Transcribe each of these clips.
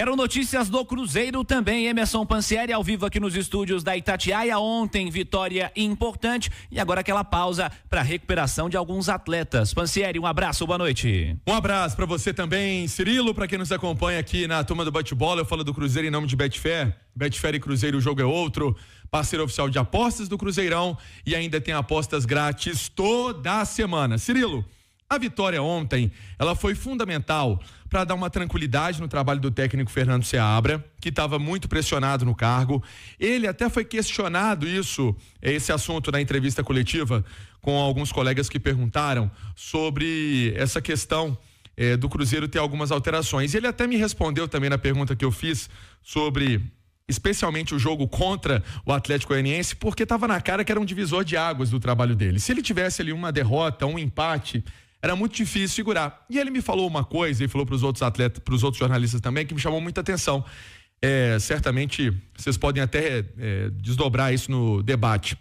Quero notícias do Cruzeiro também. Emerson Pansieri ao vivo aqui nos estúdios da Itatiaia. Ontem, vitória importante e agora aquela pausa para recuperação de alguns atletas. Pansieri, um abraço, boa noite. Um abraço para você também, Cirilo, para quem nos acompanha aqui na turma do bate-bola. Eu falo do Cruzeiro em nome de Betfair. Betfair e Cruzeiro, o jogo é outro. Parceiro oficial de apostas do Cruzeirão e ainda tem apostas grátis toda semana. Cirilo, a vitória ontem, ela foi fundamental para dar uma tranquilidade no trabalho do técnico Fernando Seabra, que estava muito pressionado no cargo. Ele até foi questionado esse assunto na entrevista coletiva com alguns colegas que perguntaram sobre essa questão do Cruzeiro ter algumas alterações. Ele até me respondeu também na pergunta que eu fiz sobre especialmente o jogo contra o Atlético Goianiense, porque estava na cara que era um divisor de águas do trabalho dele. Se ele tivesse ali uma derrota, um empate, era muito difícil segurar. E ele me falou uma coisa e falou para os outros atletas, para os outros jornalistas também, que me chamou muita atenção. Certamente vocês podem até desdobrar isso no debate.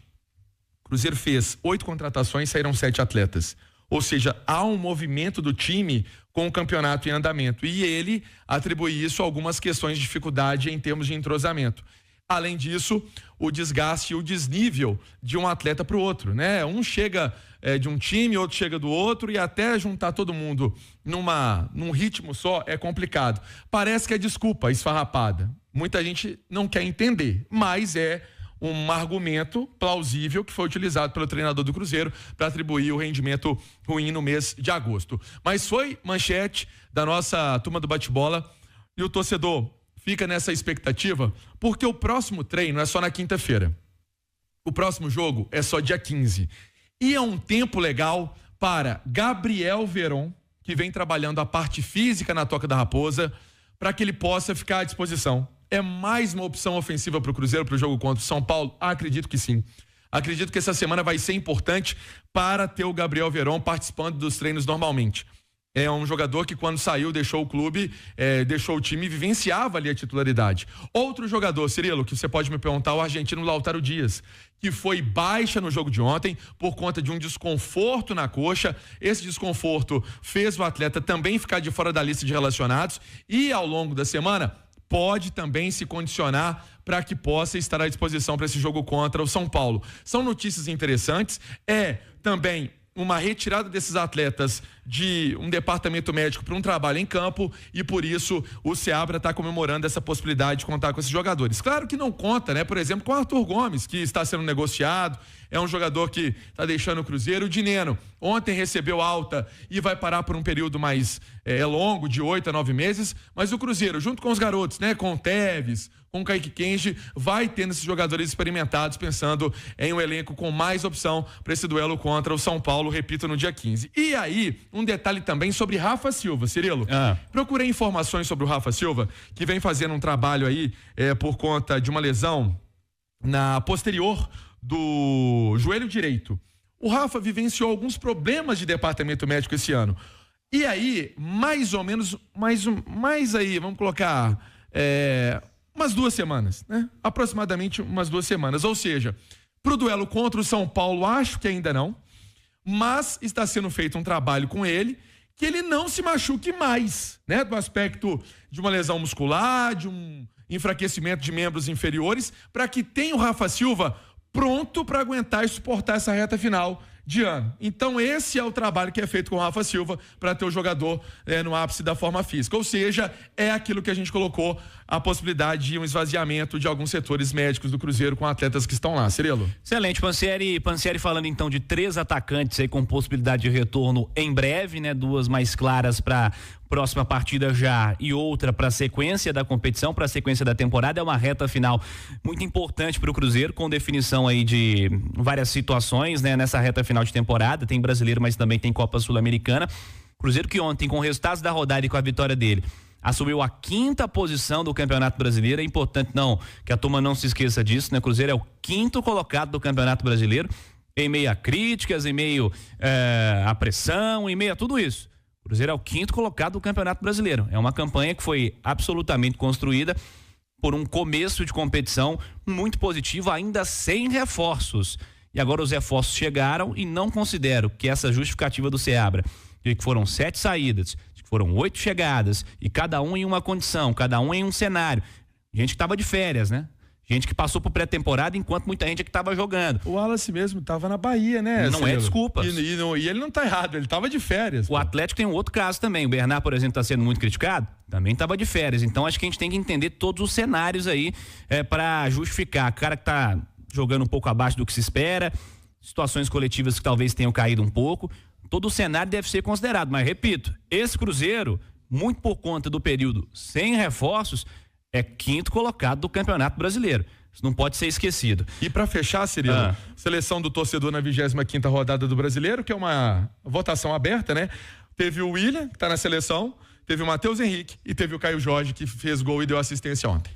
O Cruzeiro fez 8 contratações, saíram 7 atletas. Ou seja, há um movimento do time com o campeonato em andamento. E ele atribui isso a algumas questões de dificuldade em termos de entrosamento. Além disso, o desgaste e o desnível de um atleta para o outro, né? Um chega de um time, outro chega do outro e até juntar todo mundo num ritmo só é complicado. Parece que é desculpa esfarrapada. Muita gente não quer entender, mas é um argumento plausível que foi utilizado pelo treinador do Cruzeiro para atribuir o rendimento ruim no mês de agosto. Mas foi manchete da nossa turma do bate-bola e o torcedor fica nessa expectativa porque o próximo treino é só na quinta-feira. O próximo jogo é só dia 15. E é um tempo legal para Gabriel Veron, que vem trabalhando a parte física na Toca da Raposa, para que ele possa ficar à disposição. É mais uma opção ofensiva para o Cruzeiro, para o jogo contra o São Paulo? Acredito que sim. Acredito que essa semana vai ser importante para ter o Gabriel Veron participando dos treinos normalmente. É um jogador que quando saiu, deixou o clube, deixou o time e vivenciava ali a titularidade. Outro jogador, Cirilo, que você pode me perguntar, o argentino Lautaro Dias, que foi baixa no jogo de ontem por conta de um desconforto na coxa. Esse desconforto fez o atleta também ficar de fora da lista de relacionados e ao longo da semana pode também se condicionar para que possa estar à disposição para esse jogo contra o São Paulo. São notícias interessantes, também uma retirada desses atletas de um departamento médico para um trabalho em campo e por isso o Seabra está comemorando essa possibilidade de contar com esses jogadores. Claro que não conta, né? Por exemplo, com o Arthur Gomes, que está sendo negociado, é um jogador que está deixando o Cruzeiro. O Dineno ontem recebeu alta e vai parar por um período mais longo, de 8 a 9 meses, mas o Cruzeiro, junto com os garotos, né? Com o Teves, com o Kaique Kenji, vai tendo esses jogadores experimentados, pensando em um elenco com mais opção para esse duelo contra o São Paulo, repito, no dia 15. E aí, um detalhe também sobre Rafa Silva, Cirilo. Procurei informações sobre o Rafa Silva, que vem fazendo um trabalho aí por conta de uma lesão na posterior do joelho direito. O Rafa vivenciou alguns problemas de departamento médico esse ano. E aí, mais ou menos, mais aí, vamos colocar umas 2 semanas, né? Aproximadamente umas 2 semanas. Ou seja, pro duelo contra o São Paulo, acho que ainda não, mas está sendo feito um trabalho com ele que ele não se machuque mais, né? Do aspecto de uma lesão muscular, de um enfraquecimento de membros inferiores, para que tenha o Rafa Silva pronto para aguentar e suportar essa reta final de ano. Então esse é o trabalho que é feito com o Rafa Silva para ter o jogador no ápice da forma física, ou seja, é aquilo que a gente colocou, a possibilidade de um esvaziamento de alguns setores médicos do Cruzeiro com atletas que estão lá. Cirilo. Excelente, Pansieri falando então de 3 atacantes aí com possibilidade de retorno em breve, né? 2 mais claras para próxima partida já e outra para a sequência da competição, para a sequência da temporada. É uma reta final muito importante para o Cruzeiro, com definição aí de várias situações, né? Nessa reta final de temporada, tem brasileiro, mas também tem Copa Sul-Americana. Cruzeiro que ontem, com resultados da rodada e com a vitória dele, assumiu a 5ª posição do Campeonato Brasileiro. É importante que a turma não se esqueça disso, né? Cruzeiro é o 5º colocado do Campeonato Brasileiro, em meio a críticas, em meio a pressão, em meio a tudo isso. O Cruzeiro é o 5º colocado do Campeonato Brasileiro. É uma campanha que foi absolutamente construída por um começo de competição muito positivo, ainda sem reforços. E agora os reforços chegaram e não considero que essa justificativa do Seabra de que foram 7 saídas, de que foram 8 chegadas, e cada um em uma condição, cada um em um cenário. Gente que estava de férias, né? Gente que passou por pré-temporada enquanto muita gente que estava jogando. O Wallace mesmo estava na Bahia, né? Não é desculpa. E ele não tá errado, ele estava de férias. O Atlético tem um outro caso também. O Bernard, por exemplo, está sendo muito criticado, também estava de férias. Então acho que a gente tem que entender todos os cenários aí para justificar. O cara que está jogando um pouco abaixo do que se espera, situações coletivas que talvez tenham caído um pouco. Todo o cenário deve ser considerado. Mas repito, esse Cruzeiro, muito por conta do período sem reforços, é 5º colocado do Campeonato Brasileiro. Isso não pode ser esquecido. E para fechar, Cirilo, seleção do torcedor na 25ª rodada do Brasileiro, que é uma votação aberta, né? Teve o William, que tá na seleção, teve o Matheus Henrique e teve o Caio Jorge, que fez gol e deu assistência ontem.